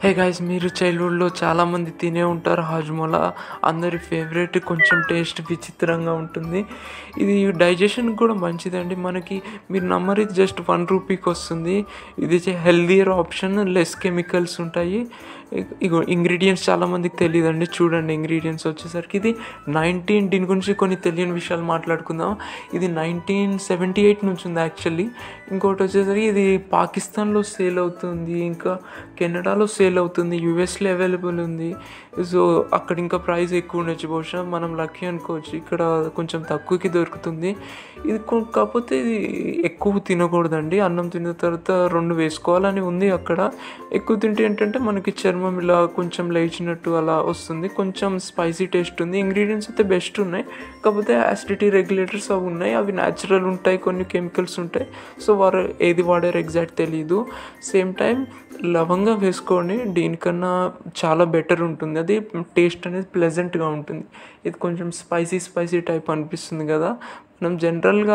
Hey guys, మీరు చైల్డ్హుడ్లో చాలామంది తినే ఉంటారు హాజ్మోలా. అందరి ఫేవరెట్. కొంచెం టేస్ట్ విచిత్రంగా ఉంటుంది. ఇది డైజెషన్కి కూడా మంచిదండి. మనకి మీరు నమ్మరు, ఇది జస్ట్ 1 రూపీకి వస్తుంది. ఇది హెల్దియర్ ఆప్షన్, లెస్ కెమికల్స్ ఉంటాయి. ఇగో ఇంగ్రీడియంట్స్ చాలామందికి తెలియదండి. చూడండి, ఇంగ్రీడియంట్స్ వచ్చేసరికి ఇది దీని గురించి కొన్ని తెలియని విషయాలు మాట్లాడుకుందాం. ఇది 1978 నుంచి ఉంది యాక్చువల్లీ. ఇంకోటి వచ్చేసరికి ఇది పాకిస్తాన్లో సేల్ అవుతుంది, ఇంకా కెనడాలో సేల్ అవుతుంది, యూఎస్లో అవైలబుల్ ఉంది. సో అక్కడ ఇంకా ప్రైస్ ఎక్కువ ఉండొచ్చు, బహుశా మనం లక్కీ అనుకోవచ్చు. ఇక్కడ కొంచెం తక్కువకి దొరుకుతుంది. ఇది కాకపోతే ఇది ఎక్కువ తినకూడదండి. అన్నం తిన్న తర్వాత 2 వేసుకోవాలని ఉంది అక్కడ. ఎక్కువ తింటే ఏంటంటే మనకి చర్మం ఇలా కొంచెం లేచినట్టు అలా వస్తుంది. కొంచెం స్పైసీ టేస్ట్ ఉంది. ఇంగ్రీడియంట్స్ అయితే బెస్ట్ ఉన్నాయి, కాకపోతే యాసిడిటీ రెగ్యులేటర్స్ అవి ఉన్నాయి. అవి న్యాచురల్ ఉంటాయి, కొన్ని కెమికల్స్ ఉంటాయి. సో వారు ఏది వాడారు ఎగ్జాక్ట్ తెలీదు. సేమ్ టైం లవంగా వేసుకోండి, దీనికన్నా చాలా బెటర్ ఉంటుంది. అది టేస్ట్ అనేది ప్లెజెంట్గా ఉంటుంది. ఇది కొంచెం స్పైసీ టైప్ అనిపిస్తుంది కదా. మనం జనరల్గా